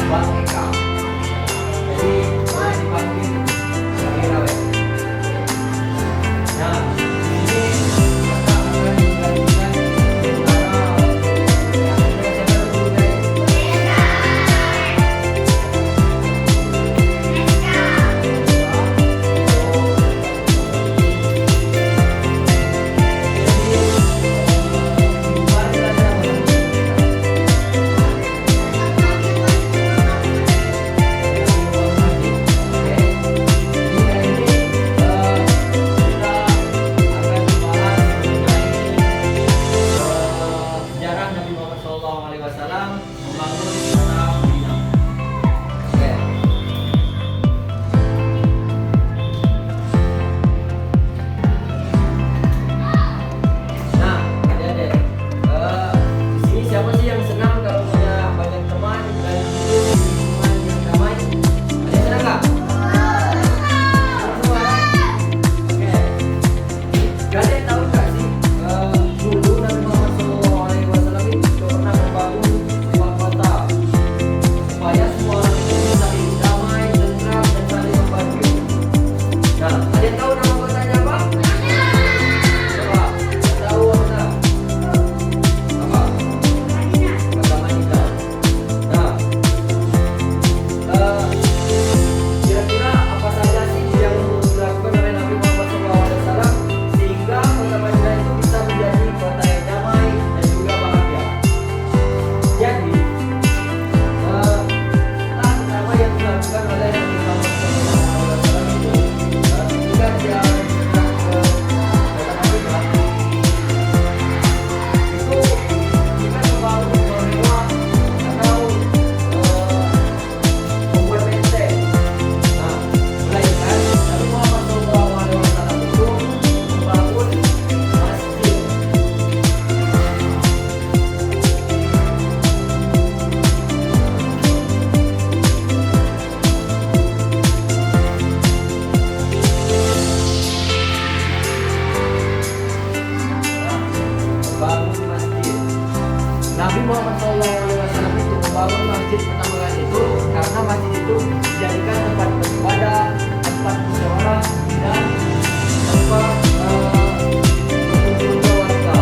Bang Eka. Jadi boleh dipanggil sebagai Rawe. Nah, ini kita akan menggantikan antara yang siapa dulu guys? Sejarah Nabi Muhammad SAW membangun kota Madinah. Oke. Nah, adik-adik, di sini siapa sih yang senang kalau punya banyak teman dan hidup di lingkungan yang damai? Ada yang senang nggak? Semua ya? Oke. Kalian tahu nggak sih dulu Nabi Muhammad SAW itu pernah membangun sebuah kota supaya semua orang itu bisa hidup damai, tentram, dan saling membantu. Nah, ada yang tahu nama kotanya apa? Coba, tahu apa? Apa? Kota Madinah. Nah, kira-kira apa saja sih yang dilakukan oleh Nabi Muhammad SAW sehingga kota Madinah itu bisa menjadi kota yang damai dan juga bahagia? Jadi, langkah pertama yang dilakukan oleh Nabi Muhammad SAW itu ketika dia datang ke kota Madinah itu bukan membangun rumah mewah atau membuat benteng. Nah, melainkan Nabi Muhammad SAW itu membangun masjid. Membangun masjid. Nabi Muhammad SAW itu membangun masjid pertama kali itu karena masjid itu dijadikan tempat beribadah, tempat musyawarah, dan tempat berkumpulnya warga.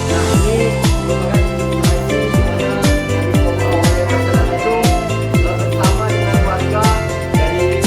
Nah, ini merupakan ilustrasi di mana Nabi SAW itu bersama dengan warga dari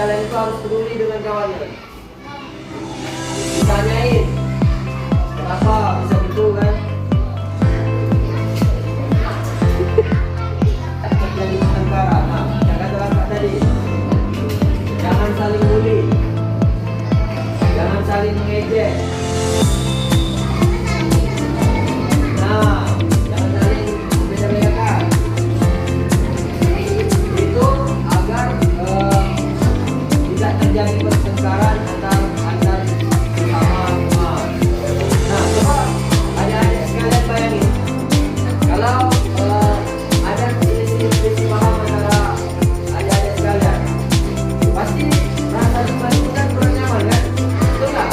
kalian itu harus peduli dengan kawannya. Ditanyain, kenapa bisa gitu kan? Terjadi pertengkaran. Nah, yang kata kakak tadi, jangan saling bully, jangan saling mengejek. Nah, jangan saling membeda-bedakan. Itu agar tidak terjadi pertengkaran antar sesama umat. Nah, coba adik-adik sekalian bayangin, kalau ada selisih paham antara adik-adik sekalian, pasti rasa depan itu kan kurang nyaman kan? Betul nggak?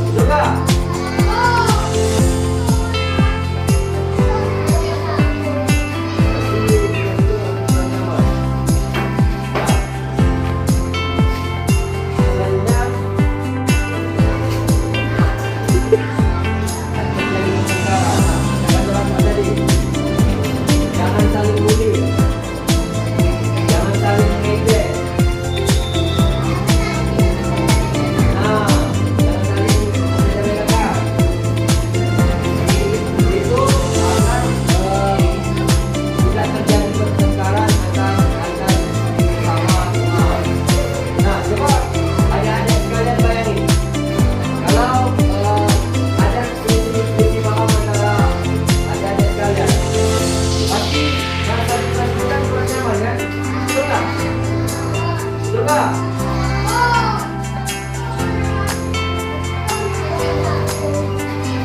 Betul nggak? Jangan saling bully, jangan saling mengejek. Nah, jangan saling membeda-bedakan. Itu akan tidak terjadi pertengkaran antar sesama umat. Nah, coba adik-adik sekalian bayangin, kalau ada selisih paham antara adik-adik sekalian, pasti rasa depan itu kan kurang nyaman kan? Betul nggak? Betul nggak?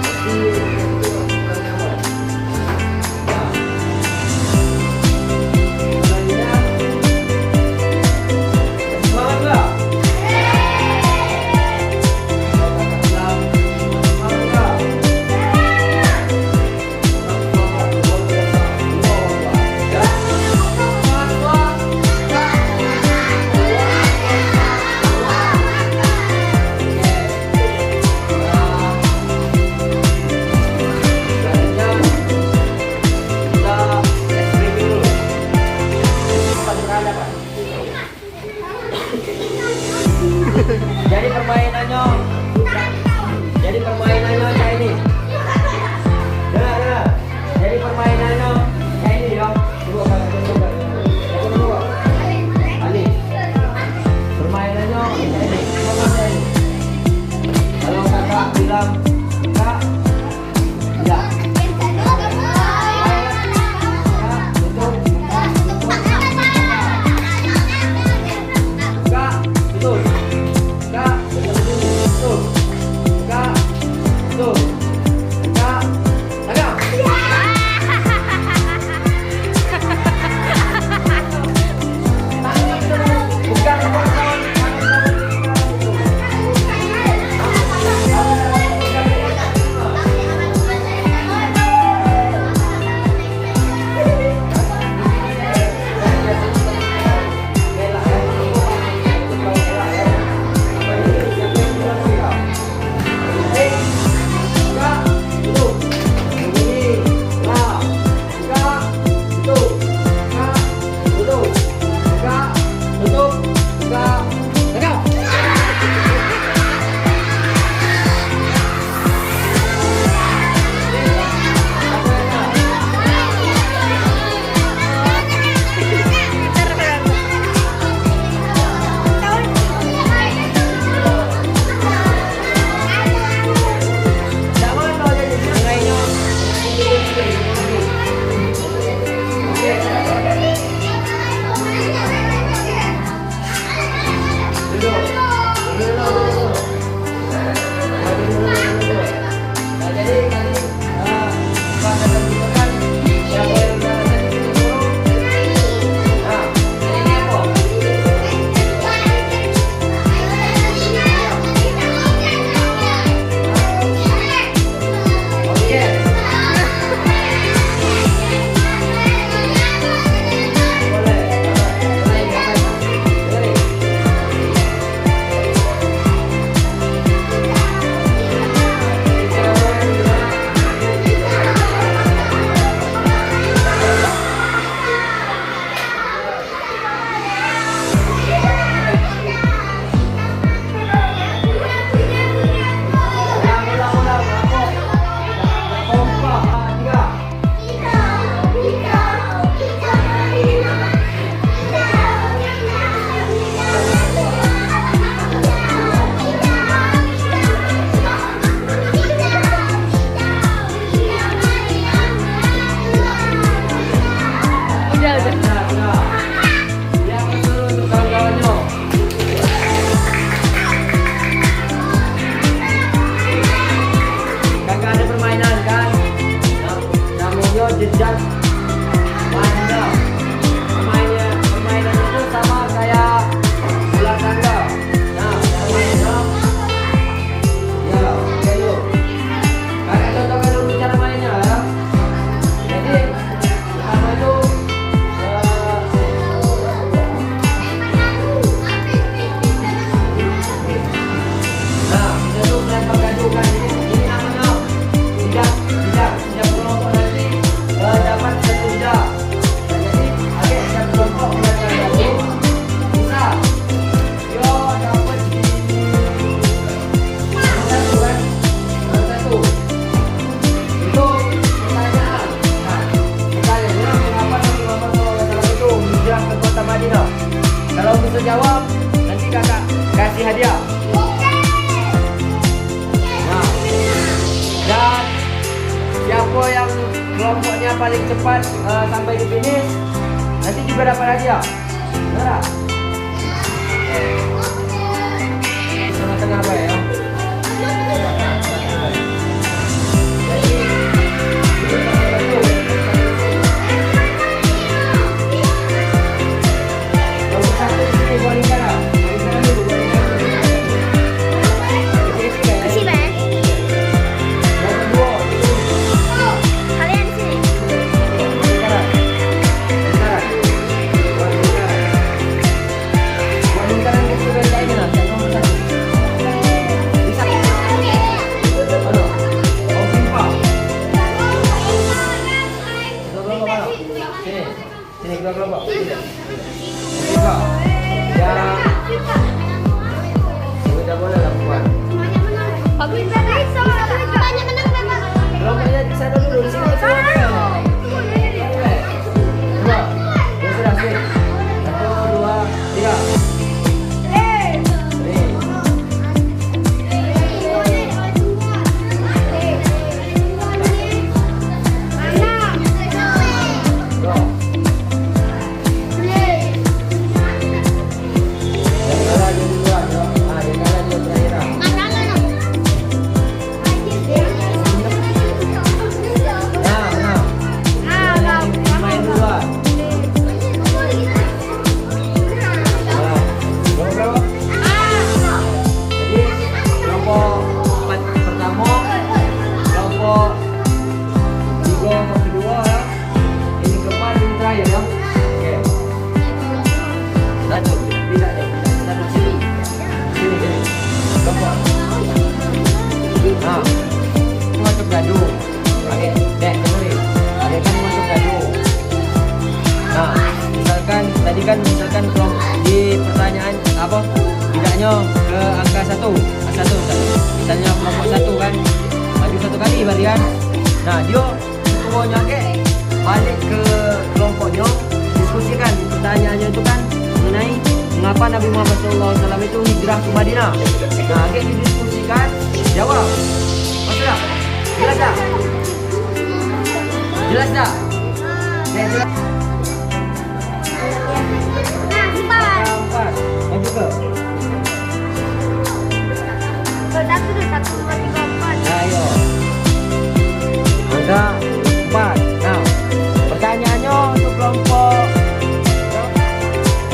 Pasti itu kurang nyaman. Nah, selanjutnya, semangat nggak? Jadi permainannya kayak ini. Dengar. Jadi permainannya kayak ini ya. Dua kali coba. Yang kedua. Ali. Permainannya kayak ini. Coba kayak ini. Kalau kakak bilang kak, ya. Nah, kalau bisa jawab, nanti kakak kasih hadiah. Nah, dan siapa yang kelompoknya paling cepat sampai di finish, nanti juga dapat hadiah. Benar? Tengah-tengah apa ya? Sini kita kelompok. Buka. Ya. Sudah boleh lakukan. Kelompoknya di sana dulu, di sini semua. Dua. Ya sudah sini. 1, 2, 3. Misalkan di pertanyaan apa tidaknya ke angka 1 misalnya kelompok 1 kan maju 1 kali barian. Nah dia semuanya balik ke kelompoknya, diskusikan pertanyaannya itu kan mengenai mengapa Nabi Muhammad SAW itu hijrah ke Madinah. Nah didiskusikan, jawab. Maksud tak? Jelas tak? Jelas tak? Jelas. Maju ke? Satu, dua, tiga, empat. Ayo. Angka 4. Nah, pertanyaannya untuk kelompok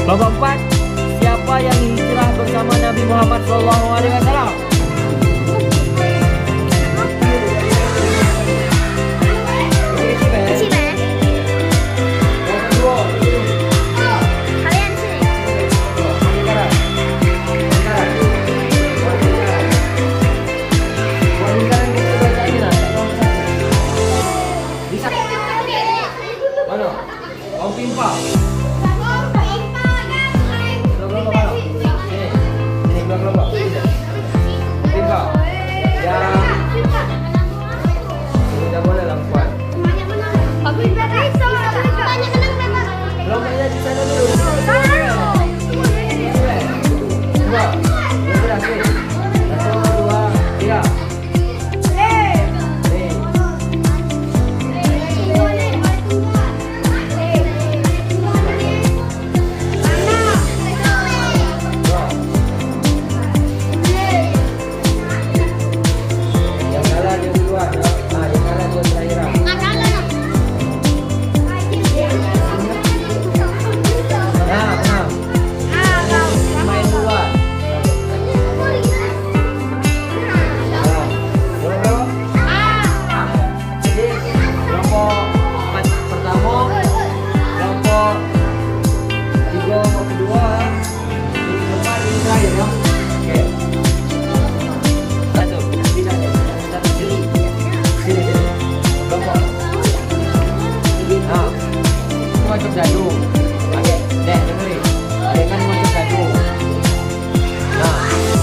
4, siapa yang hijrah bersama Nabi Muhammad SAW? Om Pimpa. Ini kelompok. Pimpa. Ya. Sudah boleh lakukan. Kelompoknya di sana dulu. Dua. Ya sudah sini. 1, 2, 3.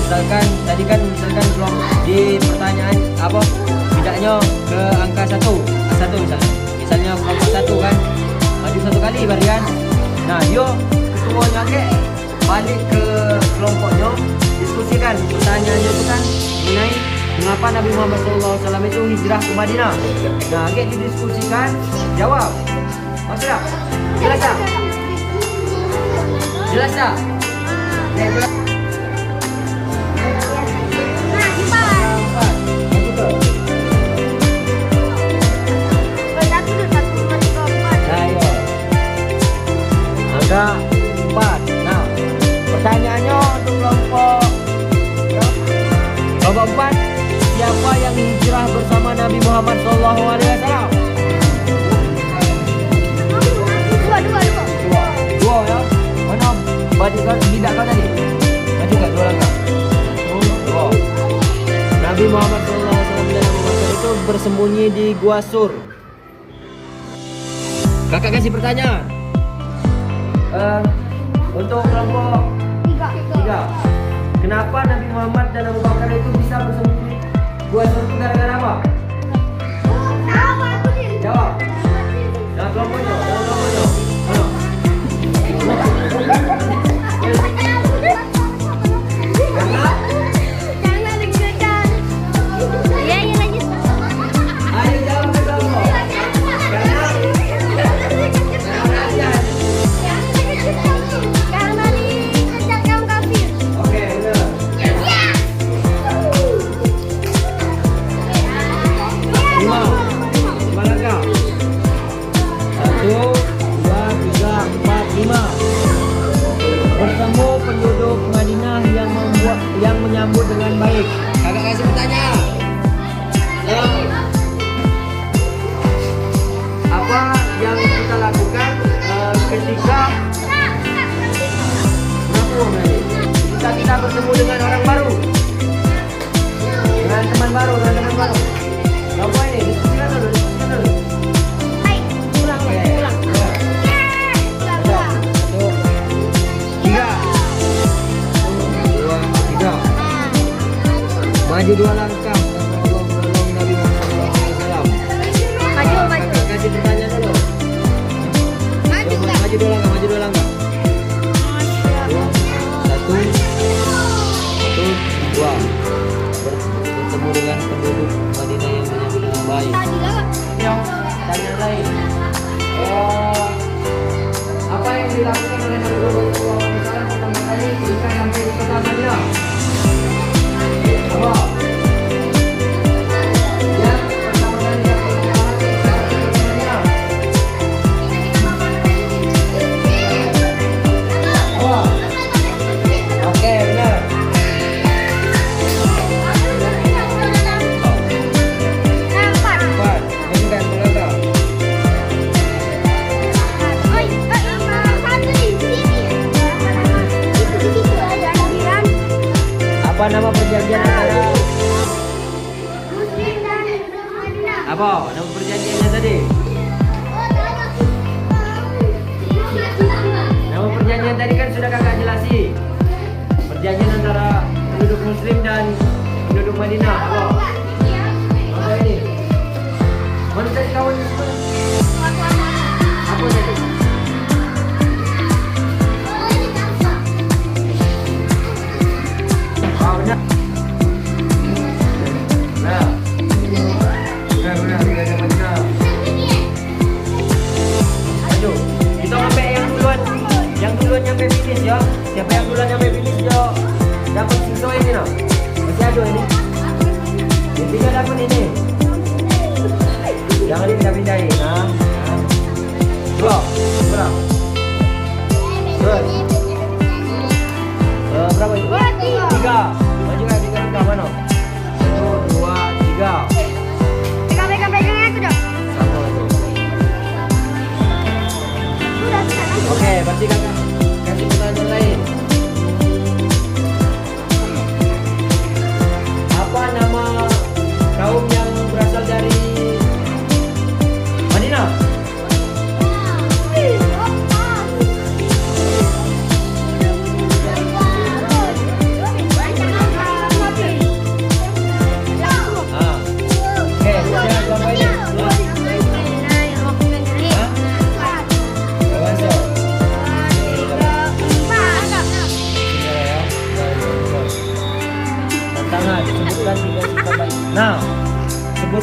Misalkan belum di pertanyaan apa tidaknya ke angka 1 misalnya kelompok 1 kan maju 1 kali barian. Nah dia semuanya balik ke kelompoknya, diskusikan pertanyaannya itu kan mengenai mengapa Nabi Muhammad SAW itu hijrah ke Madinah. Nah, didiskusikan, jawab. Maksud tak? Jelas tak? Jelas tak? Jelas. Angka 4. Nah, pertanyaannya untuk kelompok 4, siapa yang hijrah bersama Nabi Muhammad SAW? Dua ya. Mana tidak kau tadi? Maju kan 2 langkah. Dua. Nabi Muhammad SAW dan Abu Bakar itu bersembunyi di Gua Sur. Kakak kasih pertanyaan. Untuk kelompok 3, kenapa Nabi Muhammad dan Abu Bakar itu bisa bersembunyi Gua Sur itu gara-gara apa? Jawab. Nah, kelompoknya. Ayo jawab ke kelompok. Oke, benar. 5 langkah. 1, 2, 3, 4, 5. Bertemu penduduk Madinah yang menyambut dengan baik. Kakak kasih pertanyaan. Apa yang kita lakukan ketika kita bertemu dengan orang baru, dengan teman baru, apa ini? Diskusikan dulu. Ulang. 3, 2, 3. Maju 2 langkah. Tolong Nabi Muhammad SAW. Maju. Kasih pertanyaan dulu. Maju 2 langkah. 1, 2. Bertemu dengan penduduk Madinah yang menyambut dengan baik. Tanya lain. Apa yang dilakukan oleh Nabi Muhammad SAW pertama kali ketika sampai di kota Madinah? Apa? Yang pertama kali dilakukan di kota Madinah. Apa? Oke, benar. 4. Meningkat melangkah. Apa nama perjanjian antara? Apa nama perjanjiannya tadi? Nama perjanjian tadi kan sudah kakak jelasi. Perjanjian antara penduduk Muslim dan penduduk Madinah. Apa ini? Mana tadi kawannya semua? Apa tadi? Benar. Benar. Ayo, kita sampai yang duluan nyampe finish ya. Siapa yang duluan nyampe finish yo? Dapat siswa ini no. Masih ada ini. Intinya dapat ini. Jangan dipindah-pindahin, nah. Dua.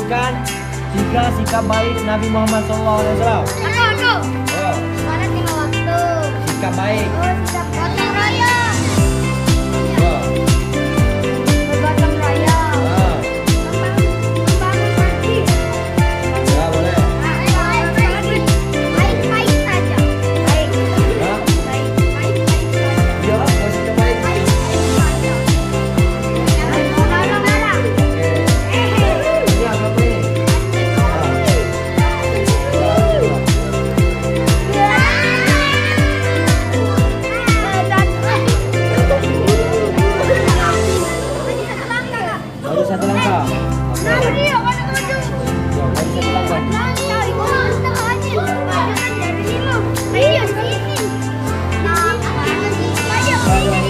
sebutkan 3 sikap baik Nabi Muhammad SAW. Aku. Oh, Mana lima waktu? sikap baik. Oh, sikap gotong royong. Oh, Bergotong royong. ah, Membangun masjid. ya boleh. Baik saja. Baik. Hah? Baik saja. Ya, mau sikap baik. Oke. Ini apa ini? Baru satu langkah. Oke. Ya, baru satu langkah. Ayo,